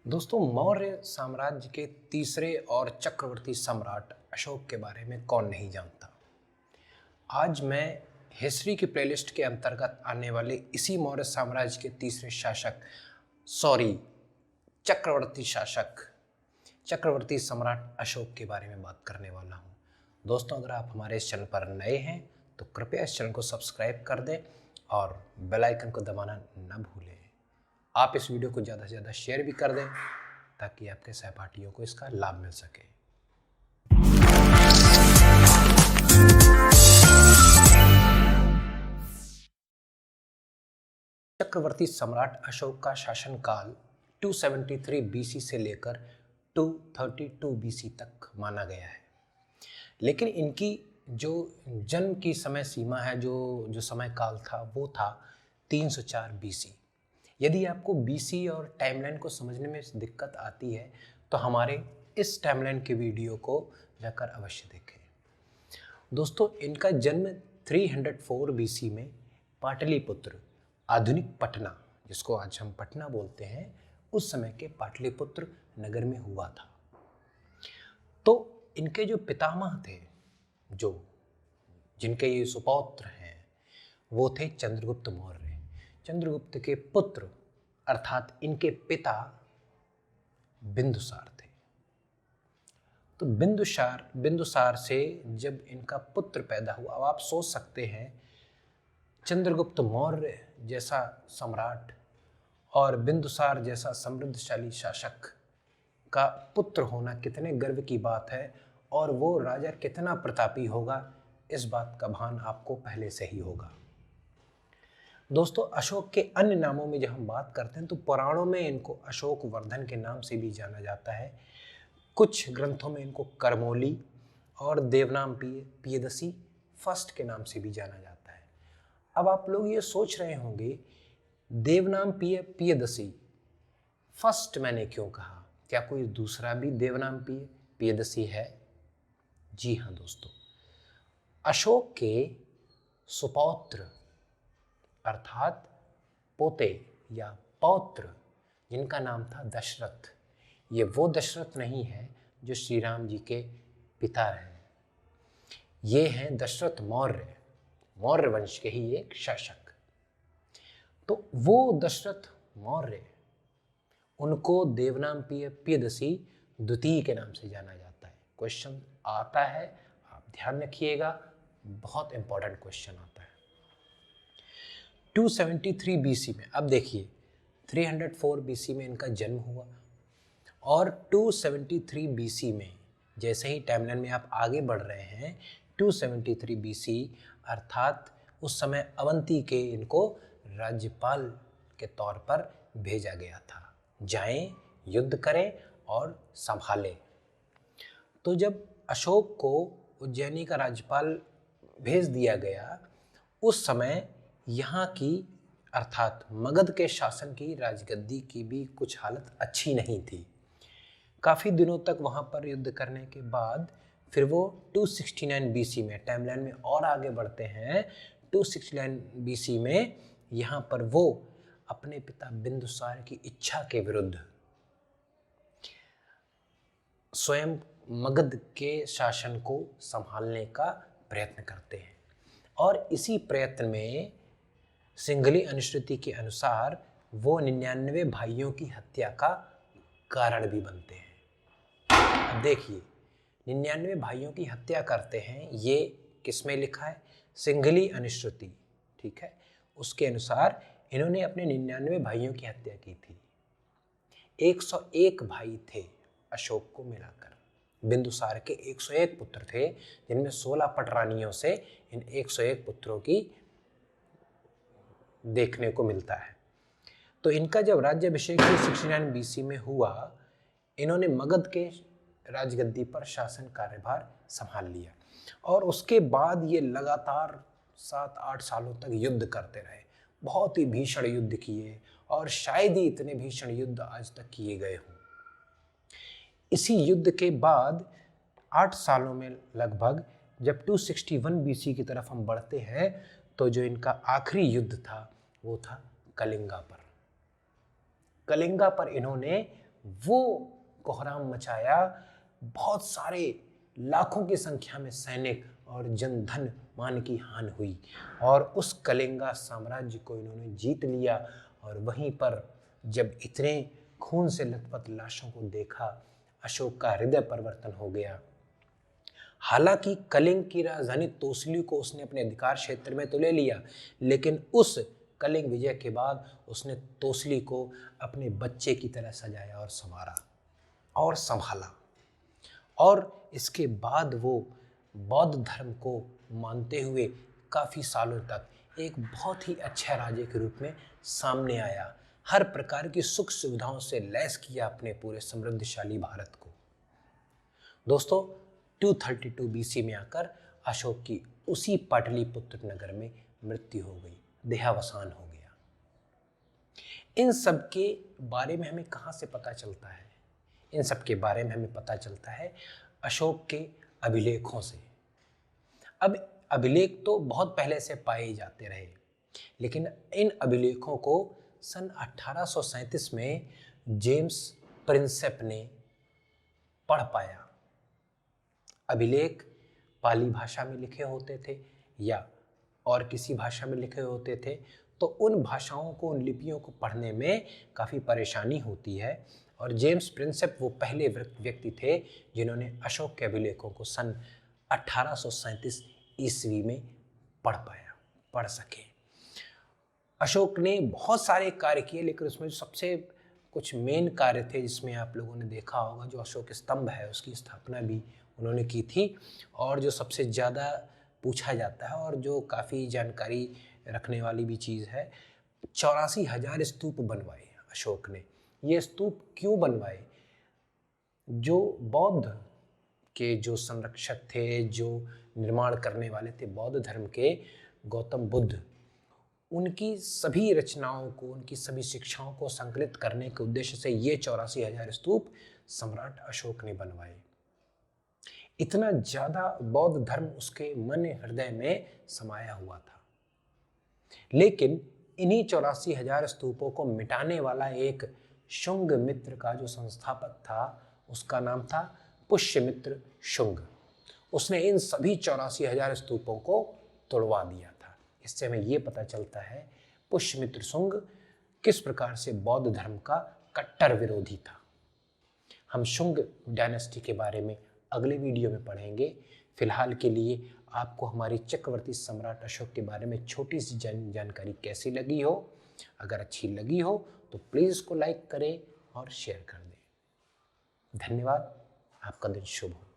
दोस्तों, मौर्य साम्राज्य के तीसरे और चक्रवर्ती सम्राट अशोक के बारे में कौन नहीं जानता। आज मैं हिस्ट्री की प्लेलिस्ट के अंतर्गत आने वाले इसी मौर्य साम्राज्य के तीसरे शासक सॉरी चक्रवर्ती शासक चक्रवर्ती सम्राट अशोक के बारे में बात करने वाला हूँ। दोस्तों, अगर आप हमारे इस चैनल पर नए हैं तो कृपया इस चैनल को सब्सक्राइब कर दें और बेल आइकन को दबाना न भूलें। आप इस वीडियो को ज़्यादा से ज़्यादा शेयर भी कर दें ताकि आपके सहपाठियों को इसका लाभ मिल सके। चक्रवर्ती सम्राट अशोक का शासनकाल 273 बीसी से लेकर 232 बीसी तक माना गया है, लेकिन इनकी जो जन्म की समय सीमा है, जो समय काल था, वो था 304 बीसी। यदि आपको बीसी और टाइमलाइन को समझने में दिक्कत आती है तो हमारे इस टाइमलाइन के वीडियो को जाकर अवश्य देखें। दोस्तों, इनका जन्म 304 बीसी में पाटलिपुत्र, आधुनिक पटना, जिसको आज हम पटना बोलते हैं, उस समय के पाटलिपुत्र नगर में हुआ था। तो इनके जो पितामह थे, जिनके ये सुपौत्र हैं, वो थे चंद्रगुप्त मौर्य। चंद्रगुप्त के पुत्र अर्थात इनके पिता बिंदुसार थे। तो बिंदुसार से जब इनका पुत्र पैदा हुआ, अब आप सोच सकते हैं चंद्रगुप्त मौर्य जैसा सम्राट और बिंदुसार जैसा समृद्धशाली शासक का पुत्र होना कितने गर्व की बात है, और वो राजा कितना प्रतापी होगा, इस बात का भान आपको पहले से ही होगा। दोस्तों, अशोक के अन्य नामों में जब हम बात करते हैं तो पुराणों में इनको अशोक वर्धन के नाम से भी जाना जाता है। कुछ ग्रंथों में इनको करमोली और देवनाम पियदसी फर्स्ट के नाम से भी जाना जाता है। अब आप लोग ये सोच रहे होंगे, देवनाम पियदसी फर्स्ट मैंने क्यों कहा? क्या कोई दूसरा भी देवनाम पियदसी है? जी हाँ दोस्तों, अशोक के सुपौत्र अर्थात पोते या पौत्र, जिनका नाम था दशरथ, ये वो दशरथ नहीं है जो श्री राम जी के पिता हैं। ये हैं दशरथ मौर्य वंश के ही एक शासक। तो वो दशरथ मौर्य, उनको देवनाम पियदसी द्वितीय के नाम से जाना जाता है। क्वेश्चन आता है, आप ध्यान रखिएगा, बहुत इंपॉर्टेंट क्वेश्चन आता है। 273 बीसी में, अब देखिए 304 बीसी में इनका जन्म हुआ और 273 बीसी में, जैसे ही टाइमलाइन में आप आगे बढ़ रहे हैं, 273 बीसी अर्थात उस समय अवंती के इनको राज्यपाल के तौर पर भेजा गया था, जाएं, युद्ध करें और संभालें। तो जब अशोक को उज्जैनी का राज्यपाल भेज दिया गया, उस समय यहाँ की अर्थात मगध के शासन की राजगद्दी की भी कुछ हालत अच्छी नहीं थी। काफ़ी दिनों तक वहाँ पर युद्ध करने के बाद फिर वो 269 बीसी में, टाइमलाइन में और आगे बढ़ते हैं, 269 बीसी में यहाँ पर वो अपने पिता बिंदुसार की इच्छा के विरुद्ध स्वयं मगध के शासन को संभालने का प्रयत्न करते हैं। और इसी प्रयत्न में सिंघली अनुश्रुति के अनुसार वो 99 भाइयों की हत्या का कारण भी बनते हैं। अब देखिए, 99 भाइयों की हत्या करते हैं, ये किसमें लिखा है? सिंघली अनुश्रुति, ठीक है, उसके अनुसार इन्होंने अपने 99 भाइयों की हत्या की थी। 101 भाई थे अशोक को मिलाकर। बिंदुसार के 101 पुत्र थे, जिनमें 16 पटरानियों से इन 101 पुत्रों की देखने को मिलता है। तो इनका जब राज्याभिषेक 269 बीसी में हुआ, इन्होंने मगध के राजगद्दी पर शासन कार्यभार संभाल लिया और उसके बाद ये लगातार 7-8 सालों तक युद्ध करते रहे। बहुत ही भीषण युद्ध किए और शायद ही इतने भीषण युद्ध आज तक किए गए हों। इसी युद्ध के बाद 8 सालों में लगभग जब 261 बीसी की तरफ हम बढ़ते हैं, तो जो इनका आखिरी युद्ध था वो था कलिंगा पर। कलिंगा पर इन्होंने वो कोहराम मचाया। बहुत सारे लाखों की संख्या में सैनिक और जनधन मान की हानि हुई और उस कलिंगा साम्राज्य को इन्होंने जीत लिया। और वहीं पर जब इतने खून से लथपथ लाशों को देखा, अशोक का हृदय परिवर्तन हो गया। हालांकि कलिंग की राजधानी तोसली को उसने अपने अधिकार क्षेत्र में तो ले लिया, लेकिन उस कलिंग विजय के बाद उसने तोसली को अपने बच्चे की तरह सजाया और संवारा और संभाला। और इसके बाद वो बौद्ध धर्म को मानते हुए काफ़ी सालों तक एक बहुत ही अच्छे राजे के रूप में सामने आया। हर प्रकार की सुख सुविधाओं से लैस किया अपने पूरे समृद्धशाली भारत को। दोस्तों, 232 BC में आकर अशोक की उसी पाटलिपुत्र नगर में मृत्यु हो गई, देहावसान हो गया। इन सब के बारे में हमें कहाँ से पता चलता है? इन सब के बारे में हमें पता चलता है अशोक के अभिलेखों से। अब अभिलेख तो बहुत पहले से पाए जाते रहे, लेकिन इन अभिलेखों को सन 1837 में जेम्स प्रिंसेप ने पढ़ पाया। अभिलेख पाली भाषा में लिखे होते थे या और किसी भाषा में लिखे होते थे, तो उन भाषाओं को, उन लिपियों को पढ़ने में काफ़ी परेशानी होती है। और जेम्स प्रिंसेप वो पहले व्यक्ति थे जिन्होंने अशोक के अभिलेखों को सन 1837 ईस्वी में पढ़ सके। अशोक ने बहुत सारे कार्य किए, लेकिन उसमें जो सबसे कुछ मेन कार्य थे जिसमें आप लोगों ने देखा होगा, जो अशोक स्तंभ है उसकी स्थापना भी उन्होंने की थी। और जो सबसे ज़्यादा पूछा जाता है और जो काफ़ी जानकारी रखने वाली भी चीज़ है, 84,000 स्तूप बनवाए अशोक ने। ये स्तूप क्यों बनवाए? जो बौद्ध के जो संरक्षक थे, जो निर्माण करने वाले थे बौद्ध धर्म के, गौतम बुद्ध, उनकी सभी रचनाओं को, उनकी सभी शिक्षाओं को संकलित करने के उद्देश्य से ये 84,000 स्तूप सम्राट अशोक ने बनवाए। इतना ज़्यादा बौद्ध धर्म उसके मन हृदय में समाया हुआ था। लेकिन इन्हीं 84,000 स्तूपों को मिटाने वाला एक शुंग मित्र का जो संस्थापक था, उसका नाम था पुष्यमित्र शुंग। उसने इन सभी 84,000 स्तूपों को तोड़वा दिया था। इससे हमें ये पता चलता है पुष्यमित्र शुंग किस प्रकार से बौद्ध धर्म का कट्टर विरोधी था। हम शुंग डायनेस्टी के बारे में अगले वीडियो में पढ़ेंगे। फिलहाल के लिए आपको हमारी चक्रवर्ती सम्राट अशोक के बारे में छोटी सी जानकारी कैसी लगी हो? अगर अच्छी लगी हो तो प्लीज़ इसको लाइक करें और शेयर कर दें। धन्यवाद। आपका दिन शुभ हो।